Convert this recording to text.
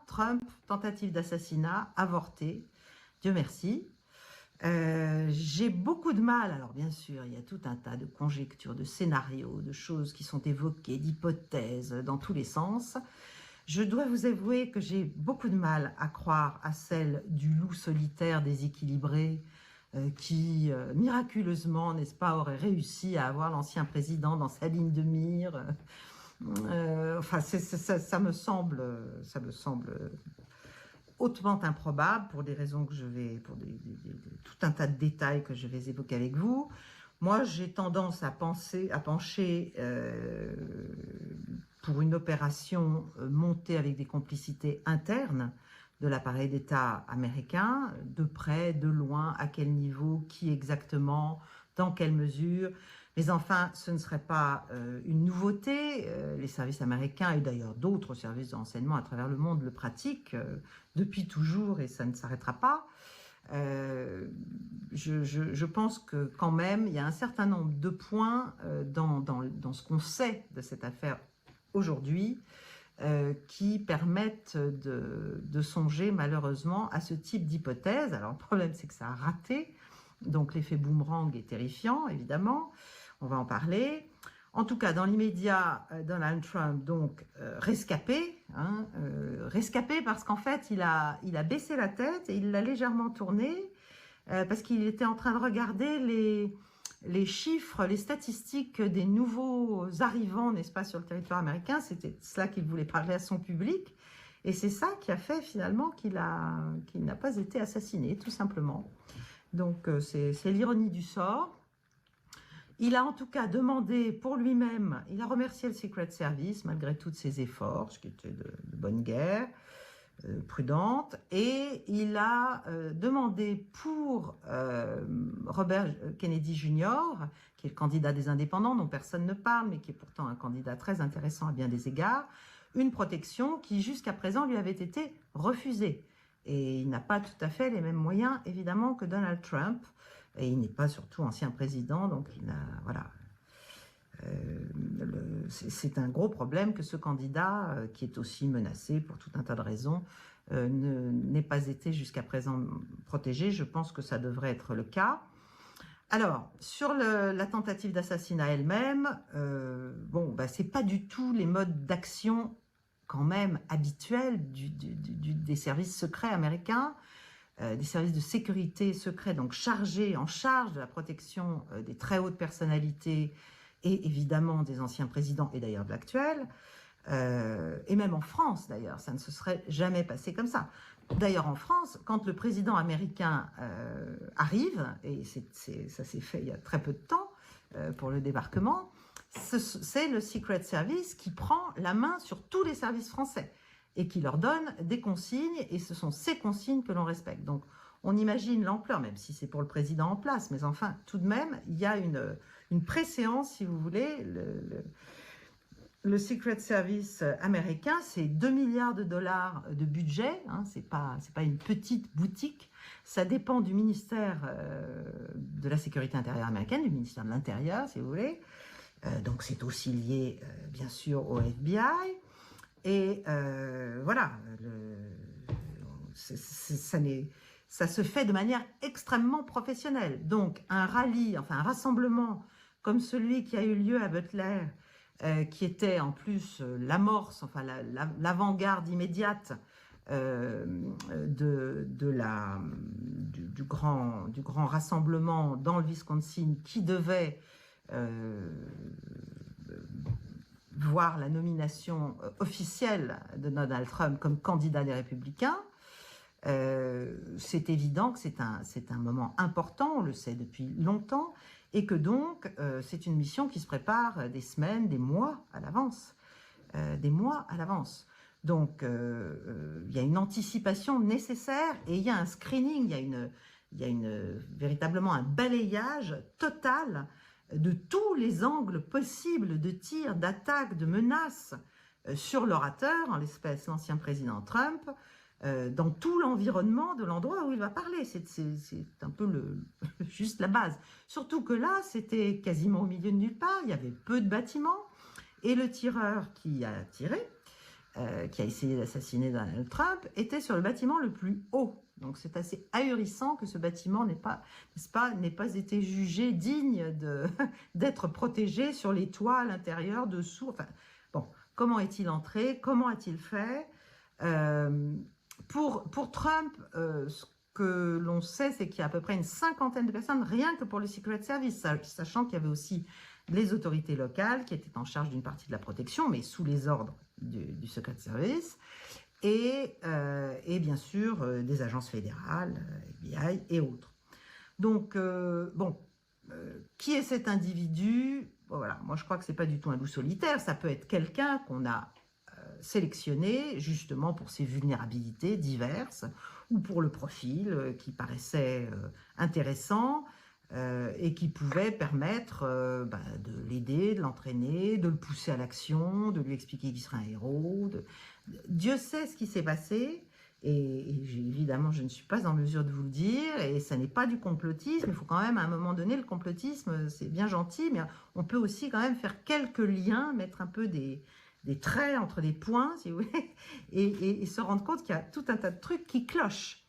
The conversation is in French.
Trump, tentative d'assassinat, avorté, Dieu merci. J'ai beaucoup de mal, alors bien sûr, il y a tout un tas de conjectures, de scénarios, de choses qui sont évoquées, d'hypothèses dans tous les sens. Je dois vous avouer que j'ai beaucoup de mal à croire à celle du loup solitaire déséquilibré qui, miraculeusement, n'est-ce pas, aurait réussi à avoir l'ancien président dans sa ligne de mire. Enfin, ça me semble hautement improbable pour des raisons que je vais, pour tout un tas de détails que je vais évoquer avec vous. Moi, j'ai tendance à pencher pour une opération montée avec des complicités internes de l'appareil d'État américain, de près, de loin, à quel niveau, qui exactement, dans quelle mesure. Mais enfin, ce ne serait pas une nouveauté. Les services américains et d'ailleurs d'autres services de renseignement à travers le monde le pratiquent depuis toujours et ça ne s'arrêtera pas. Je pense que quand même, il y a un certain nombre de points dans ce qu'on sait de cette affaire aujourd'hui qui permettent de songer malheureusement à ce type d'hypothèse. Alors le problème, c'est que ça a raté. Donc l'effet boomerang est terrifiant, évidemment. On va en parler. En tout cas, dans l'immédiat, Donald Trump, donc, rescapé, rescapé parce qu'en fait, il a baissé la tête et il l'a légèrement tournée parce qu'il était en train de regarder les chiffres, les statistiques des nouveaux arrivants, n'est-ce pas, sur le territoire américain. C'était cela qu'il voulait parler à son public. Et c'est ça qui a fait finalement qu'il n'a pas été assassiné, tout simplement. Donc, c'est l'ironie du sort. Il a en tout cas demandé pour lui-même, il a remercié le Secret Service malgré tous ses efforts, ce qui était de bonne guerre, prudente, et il a demandé pour Robert Kennedy Jr., qui est le candidat des indépendants dont personne ne parle, mais qui est pourtant un candidat très intéressant à bien des égards, une protection qui jusqu'à présent lui avait été refusée. Et il n'a pas tout à fait les mêmes moyens, évidemment, que Donald Trump. Et il n'est pas surtout ancien président, donc voilà. C'est un gros problème que ce candidat, qui est aussi menacé pour tout un tas de raisons, n'ait pas été jusqu'à présent protégé. Je pense que ça devrait être le cas. Alors, sur la tentative d'assassinat elle-même, c'est pas du tout les modes d'action quand même habituels des services secrets américains. Des services de sécurité secrets, donc en charge de la protection des très hautes personnalités et évidemment des anciens présidents et d'ailleurs de l'actuel, et même en France d'ailleurs, ça ne se serait jamais passé comme ça. D'ailleurs en France, quand le président américain arrive, et ça s'est fait il y a très peu de temps pour le débarquement, c'est le Secret Service qui prend la main sur tous les services français et qui leur donne des consignes, et ce sont ces consignes que l'on respecte. Donc, on imagine l'ampleur, même si c'est pour le président en place, mais enfin, tout de même, il y a une préséance, si vous voulez. Le Secret Service américain, c'est 2 milliards de dollars de budget, c'est pas une petite boutique, ça dépend du ministère de la Sécurité intérieure américaine, du ministère de l'Intérieur, si vous voulez. Donc, c'est aussi lié, bien sûr, au FBI. Et voilà, ça se fait de manière extrêmement professionnelle. Donc, un rassemblement comme celui qui a eu lieu à Butler, qui était en plus l'amorce, enfin l'avant-garde immédiate du grand rassemblement dans le Wisconsin qui devait voir la nomination officielle de Donald Trump comme candidat des Républicains, c'est évident que c'est un moment important, on le sait depuis longtemps, et que donc c'est une mission qui se prépare des semaines, des mois à l'avance. Donc il y a une anticipation nécessaire et il y a un screening, il y a véritablement un balayage total de tous les angles possibles de tir, d'attaque, de menaces sur l'orateur, en l'espèce l'ancien président Trump, dans tout l'environnement de l'endroit où il va parler. C'est un peu juste la base. Surtout que là, c'était quasiment au milieu de nulle part, il y avait peu de bâtiments, et le tireur qui a tiré qui a essayé d'assassiner Donald Trump, était sur le bâtiment le plus haut. Donc c'est assez ahurissant que ce bâtiment n'ait pas, n'est-ce pas, n'ait pas été jugé digne d'être protégé sur les toits, à l'intérieur, dessous. Enfin, bon, comment est-il entré? Comment a-t-il fait? Pour Trump, ce que l'on sait, c'est qu'il y a à peu près une cinquantaine de personnes, rien que pour le Secret Service, sachant qu'il y avait aussi les autorités locales qui étaient en charge d'une partie de la protection, mais sous les ordres du Secret Service, et bien sûr des agences fédérales, FBI et autres. Donc, bon, qui est cet individu? Bon, voilà, moi je crois que ce n'est pas du tout un loup solitaire, ça peut être quelqu'un qu'on a sélectionné justement pour ses vulnérabilités diverses ou pour le profil qui paraissait intéressant et qui pouvait permettre de l'aider, de l'entraîner, de le pousser à l'action, de lui expliquer qu'il serait un héros. Dieu sait ce qui s'est passé. Et évidemment, je ne suis pas en mesure de vous le dire, et ça n'est pas du complotisme. Il faut quand même, à un moment donné, le complotisme, c'est bien gentil, mais on peut aussi quand même faire quelques liens, mettre un peu des traits entre des points, si vous voulez, et se rendre compte qu'il y a tout un tas de trucs qui clochent.